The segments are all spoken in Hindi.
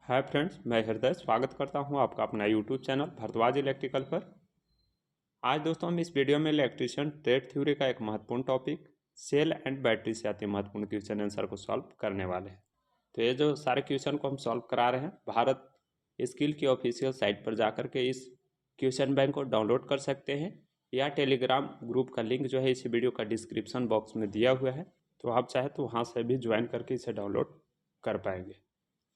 हाय फ्रेंड्स, मैं हृदय स्वागत करता हूं आपका अपना यूट्यूब चैनल भारद्वाज इलेक्ट्रिकल पर। आज दोस्तों हम इस वीडियो में इलेक्ट्रिशियन ट्रेड थ्योरी का एक महत्वपूर्ण टॉपिक सेल एंड बैटरी से आते महत्वपूर्ण क्वेश्चन आंसर को सॉल्व करने वाले हैं। तो ये जो सारे क्वेश्चन को हम सॉल्व करा रहे हैं, भारत स्किल की ऑफिशियल साइट पर जाकर के इस क्वेश्चन बैंक को डाउनलोड कर सकते हैं, या टेलीग्राम ग्रुप का लिंक जो है इस वीडियो का डिस्क्रिप्शन बॉक्स में दिया हुआ है, तो आप चाहे तो वहाँ से भी ज्वाइन करके इसे डाउनलोड कर पाएंगे।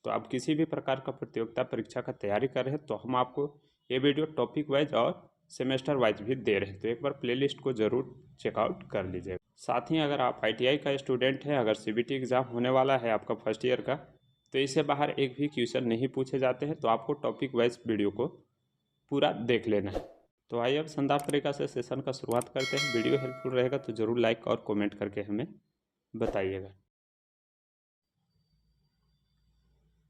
तो आप किसी भी प्रकार का प्रतियोगिता परीक्षा का तैयारी कर रहे हैं तो हम आपको ये वीडियो टॉपिक वाइज और सेमेस्टर वाइज भी दे रहे हैं, तो एक बार प्लेलिस्ट को ज़रूर चेकआउट कर लीजिएगा। साथ ही अगर आप आईटीआई का स्टूडेंट हैं, अगर सीबीटी एग्ज़ाम होने वाला है आपका फर्स्ट ईयर का, तो इससे बाहर एक भी क्वेश्चन नहीं पूछे जाते हैं, तो आपको टॉपिक वाइज वीडियो को पूरा देख लेना है। तो आइए अब शानदार तरीक़ा से सेशन का शुरुआत करते हैं। वीडियो हेल्पफुल रहेगा तो ज़रूर लाइक और कॉमेंट करके हमें बताइएगा।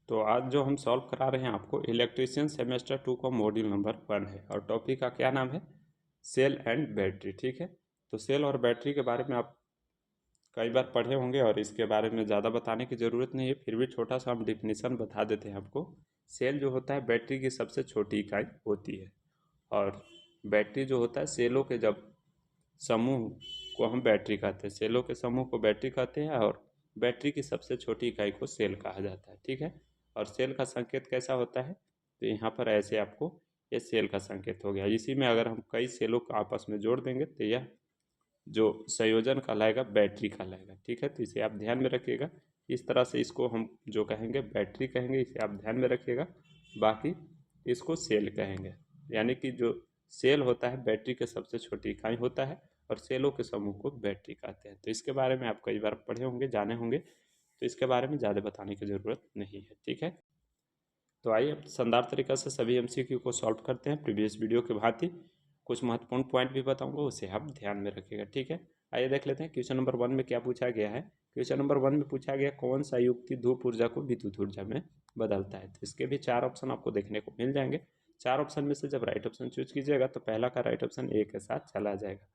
तो आज जो हम सॉल्व करा रहे हैं आपको इलेक्ट्रीशियन सेमेस्टर 2 का मॉड्यूल नंबर 1 है, और टॉपिक का क्या नाम है? Cell and battery. ठीक है, तो सेल और बैटरी के बारे में आप कई बार पढ़े होंगे और इसके बारे में ज़्यादा बताने की ज़रूरत नहीं है, फिर भी छोटा सा हम डिफिनीसन बता देते हैं आपको। सेल जो होता है बैटरी की सबसे छोटी इकाई होती है, और बैटरी जो होता है सेलों के जब समूह को हम बैटरी कहते हैं, सेलों के समूह को बैटरी कहते हैं, और बैटरी की सबसे छोटी इकाई को सेल कहा जाता है। ठीक है, और सेल का संकेत कैसा होता है? तो यहाँ पर ऐसे आपको ये सेल का संकेत हो गया। इसी में अगर हम कई सेलों को आपस में जोड़ देंगे तो यह जो संयोजन कहलाएगा बैटरी कहलाएगा। ठीक है, तो इसे आप ध्यान में रखिएगा। इस तरह से इसको हम जो कहेंगे बैटरी कहेंगे, इसे आप ध्यान में रखिएगा। बाकी इसको सेल कहेंगे, यानी कि जो सेल होता है बैटरी के सबसे छोटी इकाई होता है, और सेलों के समूह को बैटरी कहते हैं। तो इसके बारे में आप कई बार पढ़े होंगे, जाने होंगे, तो इसके बारे में ज़्यादा बताने की ज़रूरत नहीं है। ठीक है, तो आइए अब शानदार तरीक़े से सभी एमसीक्यू को सॉल्व करते हैं। प्रीवियस वीडियो की भांति कुछ महत्वपूर्ण पॉइंट भी बताऊंगा, उसे आप ध्यान में रखिएगा। ठीक है, आइए देख लेते हैं क्वेश्चन नंबर 1 में क्या पूछा गया है। क्वेश्चन नंबर 1 में पूछा गया कौन सा युक्ति धूप ऊर्जा को विद्युत ऊर्जा में बदलता है। तो इसके भी 4 ऑप्शन आपको देखने को मिल जाएंगे। 4 ऑप्शन में से जब राइट ऑप्शन चूज कीजिएगा तो पहला का राइट ऑप्शन ए के साथ चला जाएगा।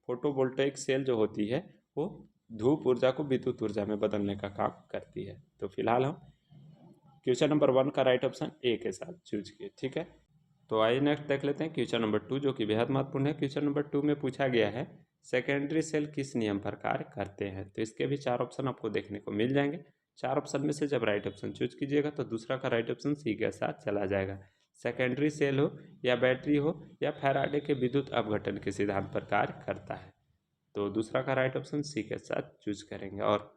फोटोवोल्टेइक सेल जो होती है वो धूप ऊर्जा को विद्युत ऊर्जा में बदलने का काम करती है। तो फिलहाल हम क्वेश्चन नंबर 1 का राइट ऑप्शन ए के साथ चूज किए। ठीक है, तो आइए नेक्स्ट देख लेते हैं क्वेश्चन नंबर 2, जो कि बेहद महत्वपूर्ण है। क्वेश्चन नंबर 2 में पूछा गया है सेकेंडरी सेल किस नियम पर कार्य करते हैं। तो इसके भी 4 ऑप्शन आपको देखने को मिल जाएंगे। 4 ऑप्शन में से जब राइट ऑप्शन चूज कीजिएगा तो दूसरा का राइट ऑप्शन सी के साथ चला जाएगा। सेकेंडरी सेल हो या बैटरी हो या फैराडे के विद्युत अपघटन के सिद्धांत पर कार्य करता है, तो दूसरा का राइट ऑप्शन सी के साथ चूज करेंगे। और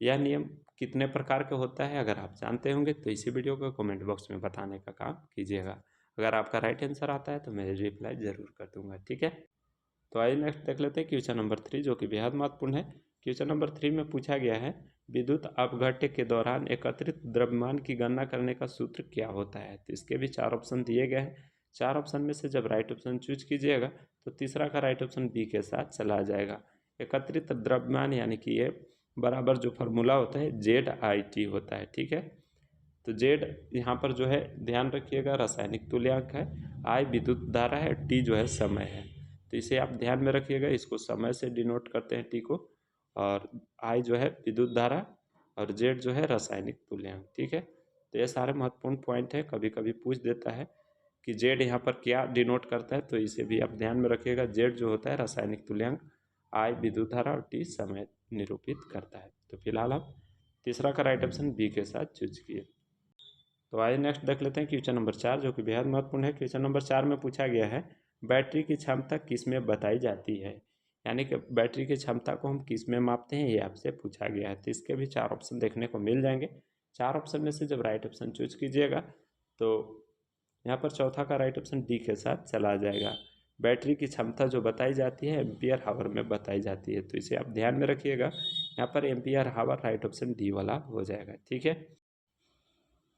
यह नियम कितने प्रकार के होता है अगर आप जानते होंगे तो इसी वीडियो को कमेंट बॉक्स में बताने का काम कीजिएगा। अगर आपका राइट आंसर आता है तो मैं रिप्लाई ज़रूर कर दूंगा। ठीक है, तो आइए नेक्स्ट देख लेते हैं क्वेश्चन नंबर 3, जो कि बेहद महत्वपूर्ण है। क्वेश्चन नंबर 3 में पूछा गया है विद्युत अपघट्य के दौरान एकत्रित द्रव्यमान की गणना करने का सूत्र क्या होता है। तो इसके भी 4 ऑप्शन दिए गए हैं। 4 ऑप्शन में से जब राइट ऑप्शन चूज कीजिएगा तो तीसरा का राइट ऑप्शन बी के साथ चला जाएगा। एकत्रित द्रव्यमान यानी कि ये बराबर जो फार्मूला होता है ZIT होता है। ठीक है, तो जेड यहाँ पर जो है ध्यान रखिएगा रासायनिक तुल्यांक है, आई विद्युत धारा है, टी जो है समय है। तो इसे आप ध्यान में रखिएगा, इसको समय से डिनोट करते हैं टी को, और आई जो है विद्युत धारा, और जेड जो है रासायनिक तुल्यांक। ठीक है, तो ये सारे महत्वपूर्ण पॉइंट है। कभी कभी पूछ देता है कि जेड यहाँ पर क्या डिनोट करता है, तो इसे भी आप ध्यान में रखिएगा। जेड जो होता है रासायनिक तुल्यांक, आई विद्युत धारा, और टी समय निरूपित करता है। तो फिलहाल आप तीसरा का राइट ऑप्शन बी के साथ चूज किए। तो आइए नेक्स्ट देख लेते हैं क्वेश्चन नंबर 4, जो कि बेहद महत्वपूर्ण है। क्वेश्चन नंबर 4 में पूछा गया है बैटरी की क्षमता किस में बताई जाती है, यानी कि बैटरी की क्षमता को हम किस में मापते हैं, ये आपसे पूछा गया है। तो इसके भी 4 ऑप्शन देखने को मिल जाएंगे। 4 ऑप्शन में से जब राइट ऑप्शन चूज कीजिएगा तो यहाँ पर चौथा का राइट ऑप्शन डी के साथ चला जाएगा। बैटरी की क्षमता जो बताई जाती है एम्पियर हावर में बताई जाती है, तो इसे आप ध्यान में रखिएगा। यहाँ पर एम्पियर हावर राइट ऑप्शन डी वाला हो जाएगा। ठीक है,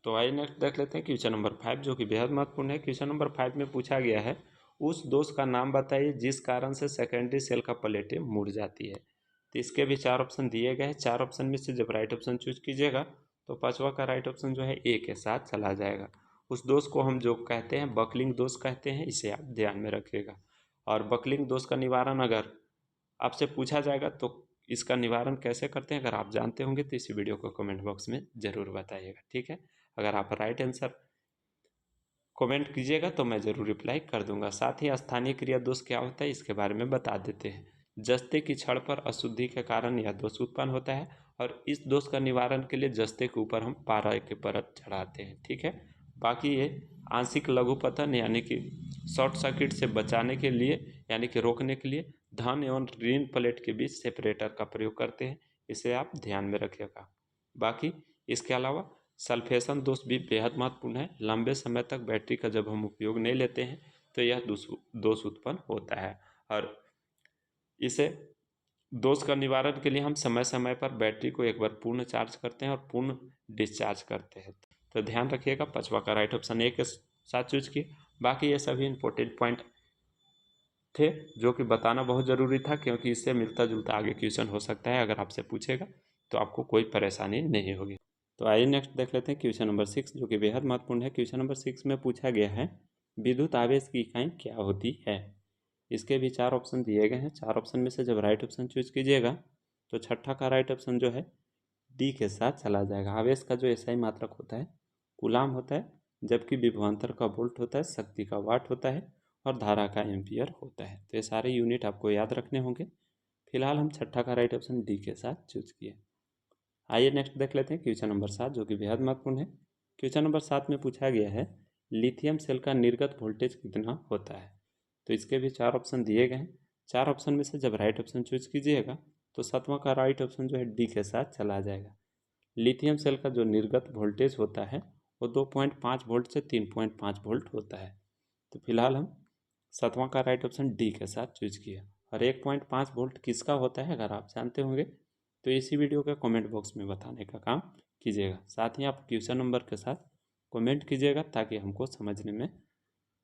तो आइए नेक्स्ट देख लेते हैं क्वेश्चन नंबर 5, जो कि बेहद महत्वपूर्ण है। क्वेश्चन नंबर 5 में पूछा गया है उस दोष का नाम बताइए जिस कारण से सेकेंडरी सेल का प्लेटें मुड़ जाती है। तो इसके भी 4 ऑप्शन दिए गए हैं। 4 ऑप्शन में से जब राइट ऑप्शन चूज कीजिएगा तो पांचवा का राइट ऑप्शन जो है ए के साथ चला जाएगा। उस दोष को हम जो कहते हैं बकलिंग दोष कहते हैं, इसे आप ध्यान में रखिएगा। और बकलिंग दोष का निवारण अगर आपसे पूछा जाएगा तो इसका निवारण कैसे करते हैं, अगर आप जानते होंगे तो इसी वीडियो को कमेंट बॉक्स में ज़रूर बताइएगा, ठीक है। अगर आप राइट आंसर कमेंट कीजिएगा तो मैं ज़रूर रिप्लाई कर दूंगा। साथ ही स्थानीय क्रिया दोष क्या होता है इसके बारे में बता देते हैं। जस्ते की छड़ पर अशुद्धि के कारण यह दोष उत्पन्न होता है और इस दोष का निवारण के लिए जस्ते के ऊपर हम पारा की परत चढ़ाते हैं, ठीक है। बाकी ये आंशिक लघुपतन यानी कि शॉर्ट सर्किट से बचाने के लिए यानी कि रोकने के लिए धन एवं ऋण प्लेट के बीच सेपरेटर का प्रयोग करते हैं, इसे आप ध्यान में रखिएगा। बाकी इसके अलावा सल्फेशन दोष भी बेहद महत्वपूर्ण है। लंबे समय तक बैटरी का जब हम उपयोग नहीं लेते हैं तो यह दोष उत्पन्न होता है और इसे दोष का निवारण के लिए हम समय समय पर बैटरी को एक बार पूर्ण चार्ज करते हैं और पूर्ण डिस्चार्ज करते हैं। तो ध्यान रखिएगा, पांचवा का राइट ऑप्शन ए के साथ चूज किए। बाकी ये सभी इंपॉर्टेंट पॉइंट थे जो कि बताना बहुत ज़रूरी था, क्योंकि इससे मिलता जुलता आगे क्वेश्चन हो सकता है। अगर आपसे पूछेगा तो आपको कोई परेशानी नहीं होगी। तो आइए नेक्स्ट देख लेते हैं क्वेश्चन नंबर 6, जो कि बेहद महत्वपूर्ण है। क्वेश्चन नंबर 6 में पूछा गया है विद्युत आवेश की इकाई क्या होती है। इसके भी 4 ऑप्शन दिए गए हैं। 4 ऑप्शन में से जब राइट ऑप्शन चूज कीजिएगा तो छठा का राइट ऑप्शन जो है डी के साथ चला जाएगा। आवेश का जो एसआई मात्रक होता है कूलाम होता है, जबकि विभवांतर का वोल्ट होता है, शक्ति का वाट होता है और धारा का एम्पियर होता है। तो ये सारे यूनिट आपको याद रखने होंगे। फिलहाल हम छठा का राइट ऑप्शन डी के साथ चूज किए। आइए नेक्स्ट देख लेते हैं क्वेश्चन नंबर 7, जो कि बेहद महत्वपूर्ण है। क्वेश्चन नंबर 7 में पूछा गया है लिथियम सेल का निर्गत वोल्टेज कितना होता है। तो इसके भी 4 ऑप्शन दिए गए हैं। 4 ऑप्शन में से जब राइट ऑप्शन चूज कीजिएगा तो सातवां का राइट ऑप्शन जो है डी के साथ चला जाएगा। लिथियम सेल का जो निर्गत वोल्टेज होता है वो 2.5 वोल्ट से 3.5 वोल्ट होता है। तो फिलहाल हम सातवां का राइट ऑप्शन डी के साथ चूज किया। और 1.5 वोल्ट किसका होता है अगर आप जानते होंगे तो इसी वीडियो के कमेंट बॉक्स में बताने का काम कीजिएगा। साथ ही आप क्वेश्चन नंबर के साथ कमेंट कीजिएगा ताकि हमको समझने में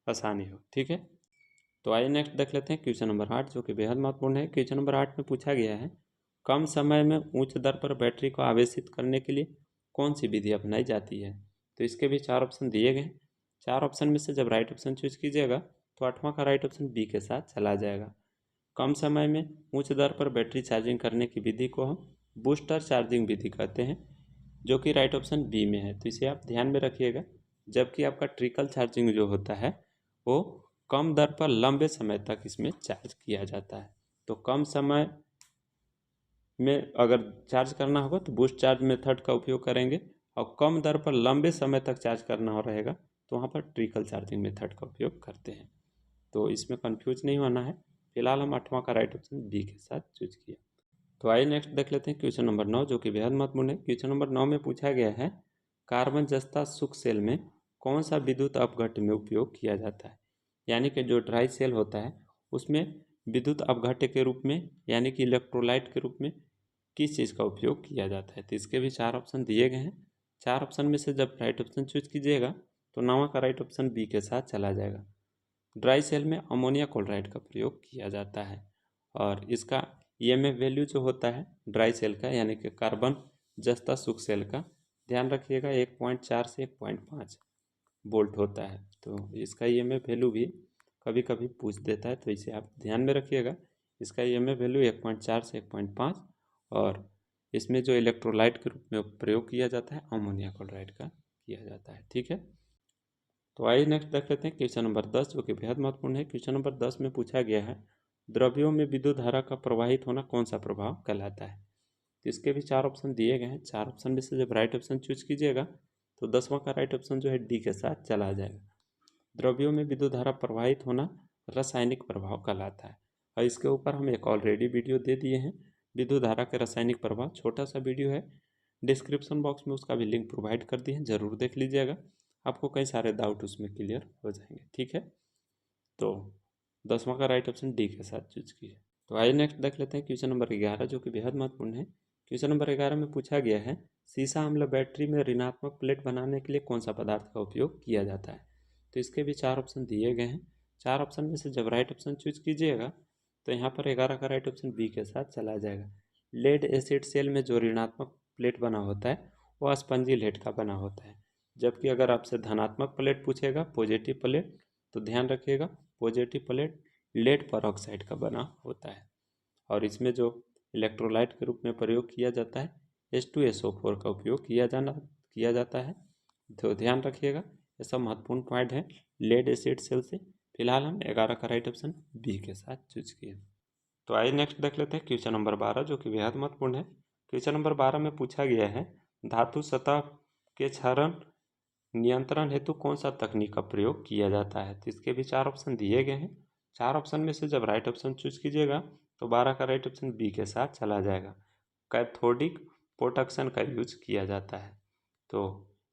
आसानी हो, ठीक है। तो आइए नेक्स्ट देख लेते हैं क्वेश्चन नंबर 8, जो कि बेहद महत्वपूर्ण है। क्वेश्चन नंबर 8 में पूछा गया है कम समय में उच्च दर पर बैटरी को आवेशित करने के लिए कौन सी विधि अपनाई जाती है। तो इसके भी 4 ऑप्शन दिए गए हैं। 4 ऑप्शन में से जब राइट ऑप्शन चूज कीजिएगा तो आठवां का राइट ऑप्शन बी के साथ चला जाएगा। कम समय में उच्च दर पर बैटरी चार्जिंग करने की विधि को हम बूस्टर चार्जिंग विधि कहते हैं, जो कि राइट ऑप्शन बी में है। तो इसे आप ध्यान में रखिएगा। जबकि आपका ट्रिकल चार्जिंग जो होता है वो कम दर पर लंबे समय तक इसमें चार्ज किया जाता है। तो कम समय में अगर चार्ज करना होगा तो बूस्ट चार्ज मेथड का उपयोग करेंगे, और कम दर पर लंबे समय तक चार्ज करना हो रहेगा तो वहाँ पर ट्रिकल चार्जिंग मेथड का उपयोग करते हैं। तो इसमें कंफ्यूज नहीं होना है। फिलहाल हम आठवां का राइट ऑप्शन बी के साथ चूज किया। तो आइए नेक्स्ट देख लेते हैं क्वेश्चन नंबर 9, जो कि बेहद महत्वपूर्ण है। क्वेश्चन नंबर 9 में पूछा गया है कार्बन जस्ता शुष्क सेल में कौन सा विद्युत अपघट्य में उपयोग किया जाता है। यानी कि जो ड्राई सेल होता है उसमें विद्युत अपघट्य के रूप में यानी कि इलेक्ट्रोलाइट के रूप में किस चीज़ का उपयोग किया जाता है। तो इसके भी 4 ऑप्शन दिए गए हैं। 4 ऑप्शन में से जब राइट ऑप्शन चूज कीजिएगा तो नौवां का राइट ऑप्शन बी के साथ चला जाएगा। ड्राई सेल में अमोनिया क्लोराइड का प्रयोग किया जाता है और इसका ईएमएफ वैल्यू जो होता है ड्राई सेल का यानी कि कार्बन जस्ता शुष्क सेल का, ध्यान रखिएगा 1.4 से 1.5 वोल्ट होता है। तो इसका ईएमएफ वैल्यू भी कभी कभी पूछ देता है, तो इसे आप ध्यान में रखिएगा। इसका ईएमएफ वैल्यू 1.4 से 1.5 और इसमें जो इलेक्ट्रोलाइट के रूप में प्रयोग किया जाता है अमोनिया क्लोराइड का किया जाता है, ठीक है। तो आइए नेक्स्ट देख लेते हैं क्वेश्चन नंबर 10, जो कि बेहद महत्वपूर्ण है। क्वेश्चन नंबर 10 में पूछा गया है द्रव्यों में विद्युत धारा का प्रवाहित होना कौन सा प्रभाव कहलाता है। तो इसके भी 4 ऑप्शन दिए गए हैं। 4 ऑप्शन में से जब राइट ऑप्शन चूज कीजिएगा तो 10वां का राइट ऑप्शन जो है डी के साथ चला जाएगा। द्रव्यों में विद्युत धारा प्रवाहित होना रासायनिक प्रभाव कहलाता है और इसके ऊपर हम एक ऑलरेडी वीडियो दे दिए हैं। विद्युत धारा के रासायनिक प्रभाव छोटा सा वीडियो है, डिस्क्रिप्शन बॉक्स में उसका भी लिंक प्रोवाइड कर दिए हैं, ज़रूर देख लीजिएगा। आपको कई सारे डाउट उसमें क्लियर हो जाएंगे, ठीक है। तो 10वां का राइट ऑप्शन डी के साथ चूज कीजिए। तो आइए नेक्स्ट देख लेते हैं क्वेश्चन नंबर 11, जो कि बेहद महत्वपूर्ण है। क्वेश्चन नंबर 11 में पूछा गया है सीसा अम्ल बैटरी में ऋणात्मक प्लेट बनाने के लिए कौन सा पदार्थ का उपयोग किया जाता है। तो इसके भी 4 ऑप्शन दिए गए हैं। 4 ऑप्शन में से जब राइट ऑप्शन चूज कीजिएगा तो यहाँ पर 11 का राइट ऑप्शन बी के साथ चला जाएगा। लेड एसिड सेल में जो ऋणात्मक प्लेट बना होता है वो स्पंजी लेड का बना होता है, जबकि अगर आपसे धनात्मक प्लेट पूछेगा पॉजिटिव प्लेट तो ध्यान रखिएगा पॉजिटिव प्लेट लेड पर ऑक्साइड का बना होता है और इसमें जो इलेक्ट्रोलाइट के रूप में प्रयोग किया जाता है, H2SO4 का उपयोग किया जाता है। तो ध्यान रखिएगा, ये सब महत्वपूर्ण पॉइंट है लेड एसिड सेल से। फिलहाल हम 11 का राइट ऑप्शन बी के साथ चूज किए। तो आइए नेक्स्ट देख लेते हैं क्वेश्चन नंबर 12, जो कि बेहद महत्वपूर्ण है। क्वेश्चन नंबर 12 में पूछा गया है, धातु सतह के क्षरण नियंत्रण हेतु कौन सा तकनीक का प्रयोग किया जाता है। तो इसके भी 4 ऑप्शन दिए गए हैं। 4 ऑप्शन में से जब राइट ऑप्शन चूज कीजिएगा तो 12 का राइट ऑप्शन बी के साथ चला जाएगा। कैथोडिक प्रोटेक्शन का यूज किया जाता है। तो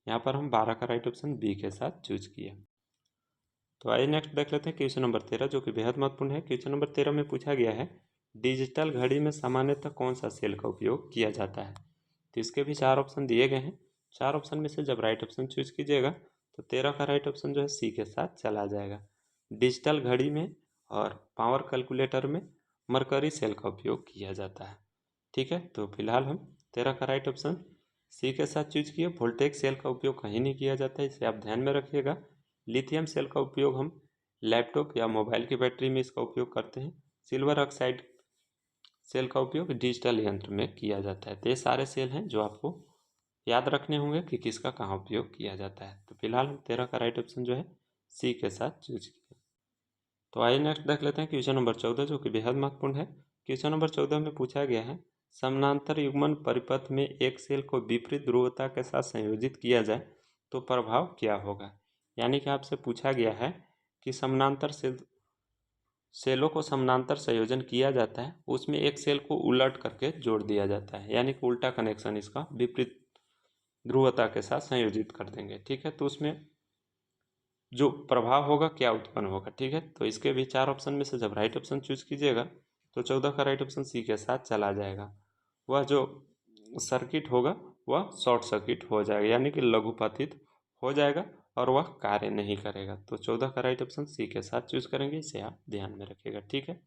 यहाँ पर हम 12 का राइट ऑप्शन बी के साथ चूज किए। तो आइए नेक्स्ट देख लेते हैं क्वेश्चन नंबर 13, जो कि बेहद महत्वपूर्ण है। क्वेश्चन नंबर 13 में पूछा गया है, डिजिटल घड़ी में सामान्यतः कौन सा सेल का उपयोग किया जाता है। तो इसके भी 4 ऑप्शन दिए गए हैं। 4 ऑप्शन में से जब राइट ऑप्शन चूज कीजिएगा तो 13 का राइट ऑप्शन जो है सी के साथ चला जाएगा। डिजिटल घड़ी में और पावर कैलकुलेटर में मरकरी सेल का उपयोग किया जाता है। ठीक है, तो फिलहाल हम 13 का राइट ऑप्शन सी के साथ चूज किए। वोल्टेज सेल का उपयोग कहीं नहीं किया जाता है, इसे आप ध्यान में रखिएगा। लिथियम सेल का उपयोग हम लैपटॉप या मोबाइल की बैटरी में इसका उपयोग करते हैं। सिल्वर ऑक्साइड सेल का उपयोग डिजिटल यंत्र में किया जाता है। तो ये सारे सेल हैं जो आपको याद रखने होंगे कि किसका कहाँ उपयोग किया जाता है। तो फिलहाल हम 13 का राइट ऑप्शन जो है सी के साथ चूज किए। तो आइए नेक्स्ट देख लेते हैं क्वेश्चन नंबर 14, जो कि बेहद महत्वपूर्ण है। क्वेश्चन नंबर 14 में पूछा गया है, समानांतर युग्मन परिपथ में एक सेल को विपरीत ध्रुवता के साथ संयोजित किया जाए तो प्रभाव क्या होगा। यानी कि आपसे पूछा गया है कि समानांतर सेलों को समानांतर संयोजन किया जाता है, उसमें एक सेल को उलट करके जोड़ दिया जाता है, यानी कि उल्टा कनेक्शन इसका विपरीत ध्रुवता के साथ संयोजित कर देंगे। ठीक है, तो उसमें जो प्रभाव होगा क्या उत्पन्न होगा। ठीक है, तो इसके भी 4 ऑप्शन में से जब राइट ऑप्शन चूज कीजिएगा तो 14 का राइट ऑप्शन सी के साथ चला जाएगा। वह जो सर्किट होगा वह शॉर्ट सर्किट हो जाएगा, यानी कि लघुपतित हो जाएगा और वह कार्य नहीं करेगा। तो 14 का राइट ऑप्शन सी के साथ चूज करेंगे, इसे आप ध्यान में रखिएगा। ठीक है,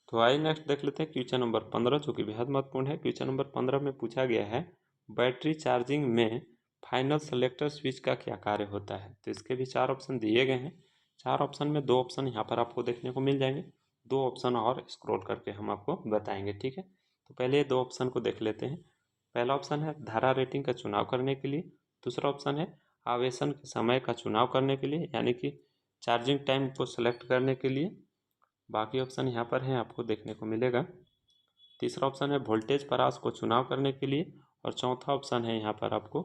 तो आइए नेक्स्ट देख लेते हैं क्वेश्चन नंबर 15, जो कि बेहद महत्वपूर्ण है। क्वेश्चन नंबर 15 में पूछा गया है, बैटरी चार्जिंग में फाइनल सेलेक्टर स्विच का क्या कार्य होता है। तो इसके भी 4 ऑप्शन दिए गए हैं। 4 ऑप्शन में 2 ऑप्शन यहाँ पर आपको देखने को मिल जाएंगे, 2 ऑप्शन और स्क्रॉल करके हम आपको बताएंगे। ठीक है, तो पहले ये 2 ऑप्शन को देख लेते हैं। पहला ऑप्शन है धारा रेटिंग का चुनाव करने के लिए। दूसरा ऑप्शन है आवेशन के समय का चुनाव करने के लिए, यानी कि चार्जिंग टाइम को सेलेक्ट करने के लिए। बाकी ऑप्शन यहाँ पर हैं, आपको देखने को मिलेगा। तीसरा ऑप्शन है वोल्टेज परास को चुनाव करने के लिए। और चौथा ऑप्शन है यहाँ पर आपको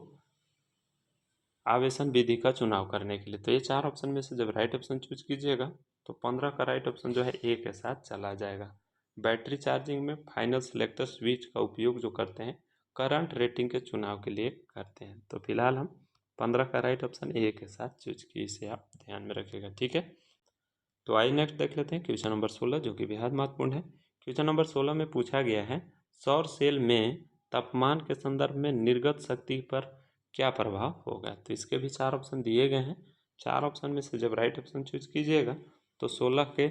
आवेशन विधि का चुनाव करने के लिए। तो ये 4 ऑप्शन में से जब राइट ऑप्शन चूज कीजिएगा तो 15 का राइट ऑप्शन जो है ए के साथ चला जाएगा। बैटरी चार्जिंग में फाइनल सेलेक्टर स्विच का उपयोग जो करते हैं करंट रेटिंग के चुनाव के लिए करते हैं। तो फिलहाल हम 15 का राइट ऑप्शन ए के साथ चूज किए, इसे आप ध्यान में रखिएगा। ठीक है, तो आइए नेक्स्ट देख लेते हैं क्वेश्चन नंबर 16, जो कि बेहद महत्वपूर्ण है। क्वेश्चन नंबर 16 में पूछा गया है, सौर सेल में तापमान के संदर्भ में निर्गत शक्ति पर क्या प्रभाव होगा। तो इसके भी 4 ऑप्शन दिए गए हैं। 4 ऑप्शन में से जब राइट ऑप्शन चूज कीजिएगा तो 16 के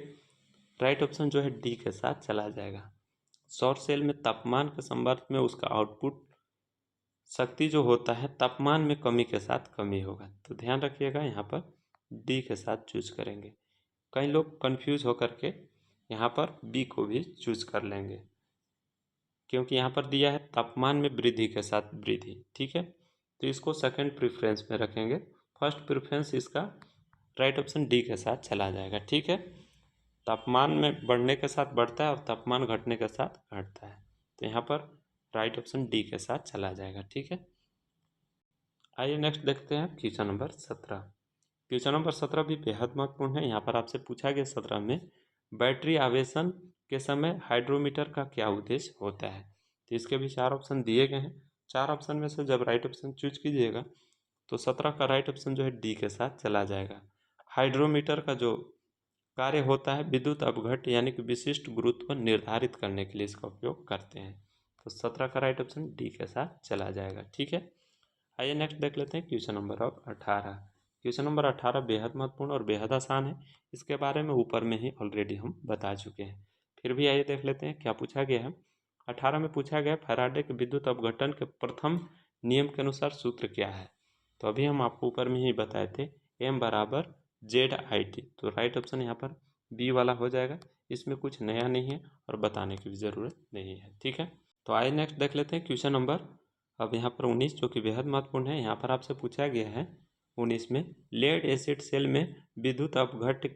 राइट ऑप्शन जो है डी के साथ चला जाएगा। सौर सेल में तापमान के संदर्भ में उसका आउटपुट शक्ति जो होता है तापमान में कमी के साथ कमी होगा। तो ध्यान रखिएगा, यहाँ पर डी के साथ चूज करेंगे। कई लोग कंफ्यूज होकर के यहाँ पर बी को भी चूज कर लेंगे, क्योंकि यहाँ पर दिया है तापमान में वृद्धि के साथ वृद्धि। ठीक है, तो इसको सेकंड प्रेफरेंस में रखेंगे। फर्स्ट प्रेफरेंस इसका राइट ऑप्शन डी के साथ चला जाएगा। ठीक है, तापमान में बढ़ने के साथ बढ़ता है और तापमान घटने के साथ घटता है, तो यहाँ पर राइट ऑप्शन डी के साथ चला जाएगा। ठीक है, आइए नेक्स्ट देखते हैं क्वेश्चन नंबर 17। क्वेश्चन नंबर 17 भी बेहद महत्वपूर्ण है। यहाँ पर आपसे पूछा गया 17 में, बैटरी आवेशन के समय हाइड्रोमीटर का क्या उद्देश्य होता है। तो इसके भी 4 ऑप्शन दिए गए हैं। 4 ऑप्शन में से जब राइट ऑप्शन चूज कीजिएगा तो 17 का राइट ऑप्शन जो है डी के साथ चला जाएगा। हाइड्रोमीटर का जो कार्य होता है विद्युत अपघट यानी कि विशिष्ट गुरुत्व निर्धारित करने के लिए इसका उपयोग करते हैं। तो 17 का राइट ऑप्शन डी के साथ चला जाएगा। ठीक है, आइए नेक्स्ट देख लेते हैं क्वेश्चन नंबर 18। क्वेश्चन नंबर 18 बेहद महत्वपूर्ण और बेहद आसान है, इसके बारे में ऊपर में ही ऑलरेडी हम बता चुके हैं। फिर भी आइए देख लेते हैं क्या पूछा गया है। 18 में पूछा गया फैराडे के विद्युत अपघटन के प्रथम नियम के अनुसार सूत्र क्या है। तो अभी हम आपको ऊपर में ही बताए थे, M = ZIT। तो राइट ऑप्शन यहाँ पर बी वाला हो जाएगा। इसमें कुछ नया नहीं है और बताने की भी ज़रूरत नहीं है, ठीक है। तो आइए नेक्स्ट देख लेते हैं क्वेश्चन नंबर अब यहाँ पर 19, जो कि बेहद महत्वपूर्ण है। यहाँ पर आपसे पूछा गया है 19 में, लेड एसिड सेल में विद्युत अपघट्य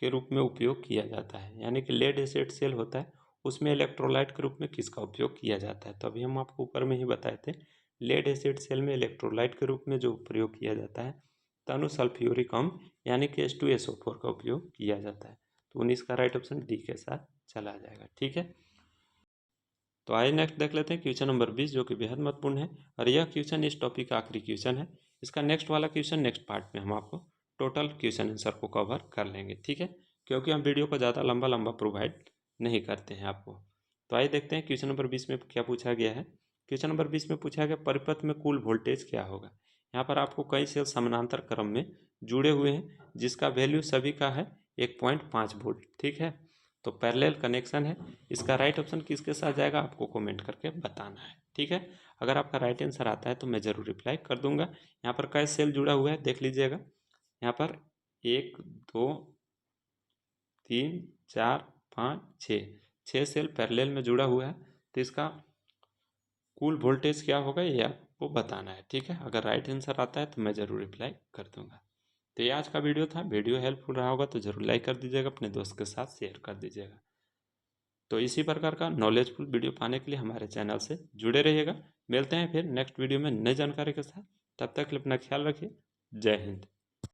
के रूप में उपयोग किया जाता है, यानी कि लेड एसिड सेल होता है उसमें इलेक्ट्रोलाइट के रूप में किसका उपयोग किया जाता है। तो अभी हम आपको ऊपर में ही बताए थे, लेड एसिड सेल में इलेक्ट्रोलाइट के रूप में जो प्रयोग किया जाता है तनु सल्फ्यूरिक अम्ल यानी कि H2SO4 का उपयोग किया जाता है। तो 19 का राइट ऑप्शन डी के साथ चला जाएगा, ठीक है। तो आइए नेक्स्ट देख लेते हैं क्वेश्चन नंबर 20, जो कि बेहद महत्वपूर्ण है और यह क्वेश्चन इस टॉपिक का आखिरी क्वेश्चन है। इसका नेक्स्ट वाला क्वेश्चन नेक्स्ट पार्ट में हम आपको टोटल क्वेश्चन आंसर को कवर कर लेंगे, ठीक है, क्योंकि हम वीडियो को ज़्यादा लंबा लंबा प्रोवाइड नहीं करते हैं आपको। तो आइए देखते हैं क्वेश्चन नंबर 20 में क्या पूछा गया है। क्वेश्चन नंबर 20 में पूछा गया परिपथ में कुल वोल्टेज क्या होगा। यहाँ पर आपको कई सेल समानांतर क्रम में जुड़े हुए हैं जिसका वैल्यू सभी का है 1.5 वोल्ट, ठीक है। तो पैरेलल कनेक्शन है। इसका राइट ऑप्शन किसके साथ जाएगा आपको कमेंट करके बताना है, ठीक है। अगर आपका राइट आंसर आता है तो मैं ज़रूर रिप्लाई कर दूंगा। यहाँ पर कई सेल जुड़ा हुआ है देख लीजिएगा। यहाँ पर 1 2 3 4 5 6 सेल पैरेलल में जुड़ा हुआ है। तो इसका कुल वोल्टेज क्या होगा ये आपको बताना है, ठीक है। अगर राइट आंसर आता है तो मैं ज़रूर रिप्लाई कर दूंगा। तो ये आज का वीडियो था। वीडियो हेल्पफुल रहा होगा तो ज़रूर लाइक कर दीजिएगा, अपने दोस्त के साथ शेयर कर दीजिएगा। तो इसी प्रकार का नॉलेजफुल वीडियो पाने के लिए हमारे चैनल से जुड़े रहिएगा। मिलते हैं फिर नेक्स्ट वीडियो में नई जानकारी के साथ। तब तक के लिए अपना ख्याल रखिए। जय हिंद।